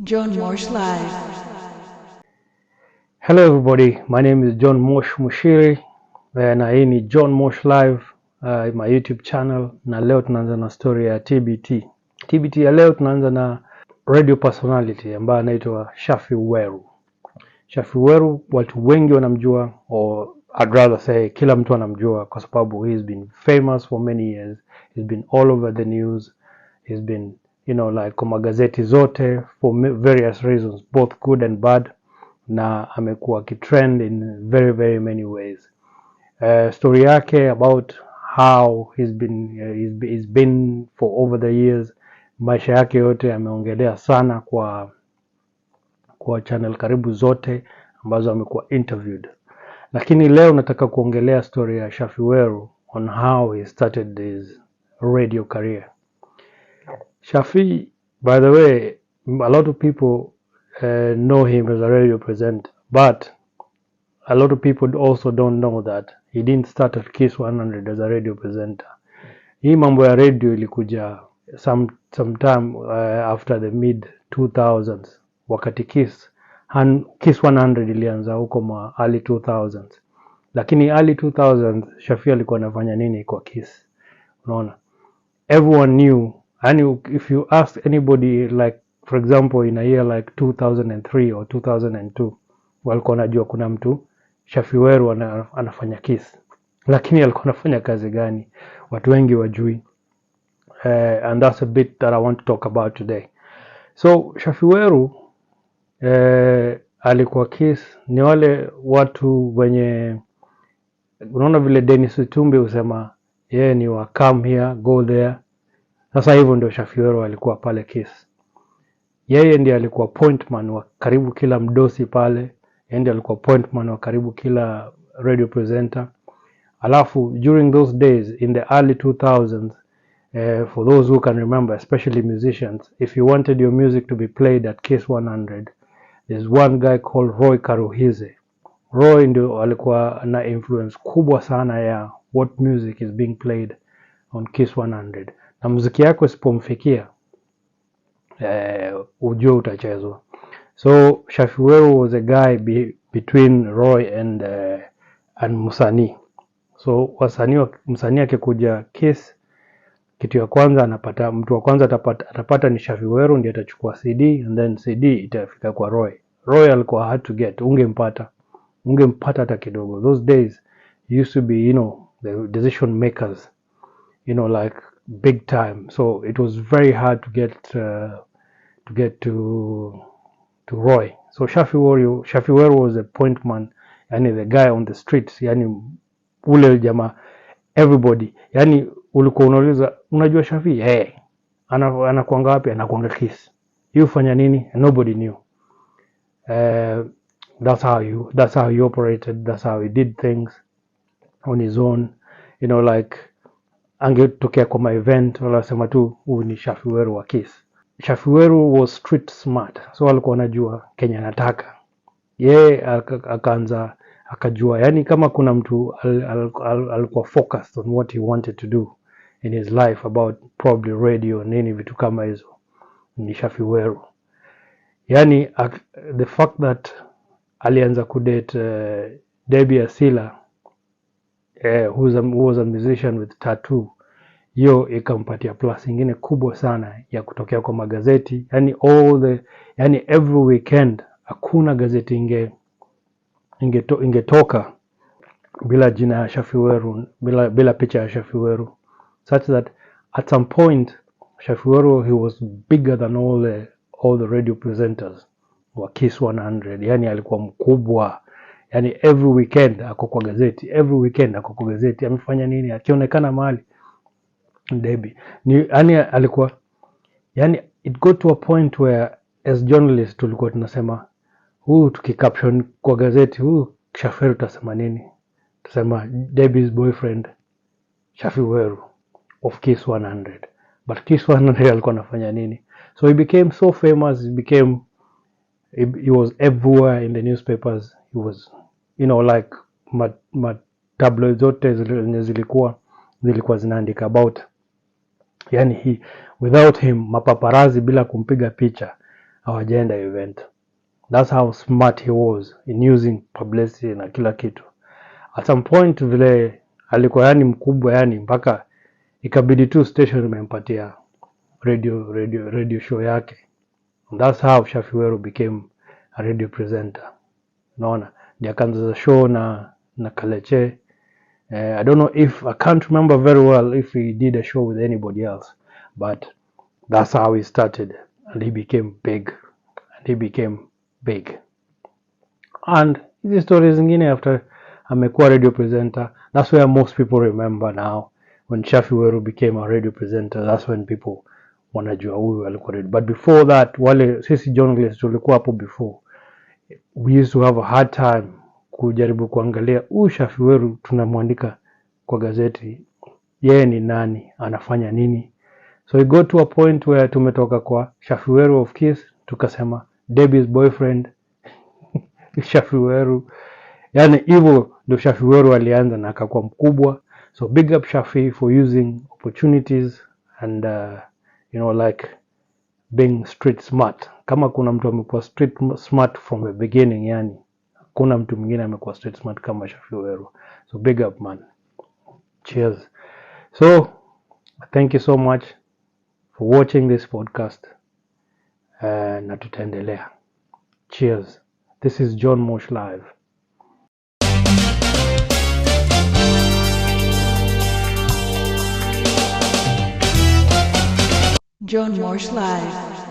John Mosh Live. Hello everybody, my name is John Mosh Mushiri na hii ni John Mosh Live, my YouTube channel, na leo tunaanza na story ya TBT. TBT ya leo tunaanza na radio personality ambaye anaitwa Shaffie Weru. Shaffie Weru watu wengi wanamjua, or I'd rather say kila mtu anamjua kwa sababu he's been famous for many years. He's been all over the news. He's been, like kwa magazeti zote for various reasons, both good and bad, na amekuwa kitrend in very very many ways. Story yake about how he's been for over the years, maisha yake yote ameongelea sana kwa channel karibu zote ambazo amekuwa interviewed. Lakini leo nataka kuongelea story ya Shaffie Weru on how he started his radio career. Shaffie, by the way, a lot of people know him as a radio presenter, but a lot of people also don't know that he didn't start at Kiss 100 as a radio presenter. Hii mambo ya radio ilikuja sometime after the mid 2000s, wakati Kiss 100 ilianza huko ma early 2000s. Lakini early 2000s Shaffie alikuwa anafanya nini kwa Kiss? Unaona, everyone knew, and if you ask anybody, like for example in a year like 2003 or 2002, walikuwa wanajua kuna mtu Shaffie Weru anafanya Kiss. Lakini alikuwa anafanya kazi gani? Watu wengi wajui. And that's a bit that I want to talk about today. So Shaffie Weru alikuwa Kiss, ni wale watu wenye, unaona vile Dennis Itumbi usema yeye ni wa come here go there. Sasa hivyo ndio Shaffie Weru alikuwa pale Kiss. Yeye ndiye alikuwa pointman wa karibu kila mdosi pale. Yeye ndiye alikuwa pointman wa karibu kila radio presenter. Alafu during those days in the early 2000s, for those who can remember, especially musicians, if you wanted your music to be played at Kiss 100, there's one guy called Roy Karuhize. Roy ndio alikuwa na influence kubwa sana ya what music is being played on Kiss 100. Na muziki yako isipomfikia ujue utachezwa. So Shaffie Weru was a guy between Roy and Musani. So msanii akikuja Kiss, kitu ya kwanza mtu wa kwanza atapata ni Shaffie Weru, ndiye atachukua CD, and then CD itafika kwa Roy. Roy alikuwa hard to get, ungempata hata kidogo. Those days used to be, the decision makers, like big time. So it was very hard to get to Roy. So Shaffie Weru was a point man, yani the guy on the streets, yani ule jamaa everybody. Yani ulikuwa unauliza unajua Shaffie? Anakuanga wapi? Anakuanga Kiss. You fanya nini? Nobody knew. That's how he operated. That's how he did things on his own. Like angetokea kwa my event wala sema tu huyu ni Shaffie Weru wa Kiss. Shaffie Weru was street smart, so alikuwa anajua Kenya anataka. Yeye akaanza akajua, yani kama kuna mtu alikuwa focused on what he wanted to do in his life about probably radio nini vitu kama hizo, ni Shaffie Weru. Yani the fact that alianza kudate Debbie Asila, who was a musician with tattoo, hiyo ikampatia plus ingine kubwa sana ya kutokea kwa magazeti. Yani every weekend hakuna gazeti ingetoka bila jina ya Shaffie Weru, bila picha ya Shaffie Weru, such that at some point Shaffie Weru, he was bigger than all the radio presenters wa Kiss 100. Yani alikuwa mkubwa. Yani every weekend ako kwa gazeti, amefanya nini, akionekana mahali Debbie alikuwa, yani it got to a point where as journalists tulikuwa tunasema tukicaption kwa gazeti Shaffie Weru tutasema nini? Tutasema Debbie's boyfriend Shaffie Weru of Kiss 100. But Kiss 100 alikuwa anafanya nini? So he became so famous. He was everywhere in the newspapers. He was, like tabloids zote zilikuwa zinaandika about, yani without him, mapaparazi bila kumpiga picha hawajaenda event. That's how smart he was in using publicity na kila kitu. At some point vile alikuwa yani mkubwa, yani mpaka ikabidi tu station imempatia radio show yake. And that's how Shaffie Weru became a radio presenter. Unaona, ndiye akaanza show na Kaleche. I don't know if, I can't remember very well if he did a show with anybody else, but that's how he started, and he became big, and hizi stories zingine after amekuwa radio presenter, that's where most people remember now. When Shaffie Weru became a radio presenter, that's when people wanajua huyu alikuwa radio. But before that, wale sisi journalists tulikuwa hapo before, we used to have a hard time kujaribu kuangalia huyu Shaffie Weru tunamwandika kwa gazeti, yeye ni nani, anafanya nini. So we got to a point where tumetoka kwa Shaffie Weru of Kiss tukasema Debbie's boyfriend Shaffie Weru. Yani hivyo ndio Shaffie Weru alianza na akakuwa mkubwa. So big up Shaffie for using opportunities and like being street smart. Kama kuna mtu amekuwa street smart from the beginning, yani kuna mtu mwingine amekuwa street smart kama Shaffie Weru. So big up man. Cheers. So thank you so much for watching this podcast. Na tutaendelea. Cheers. This is John Mosh Live. John Mosh Live.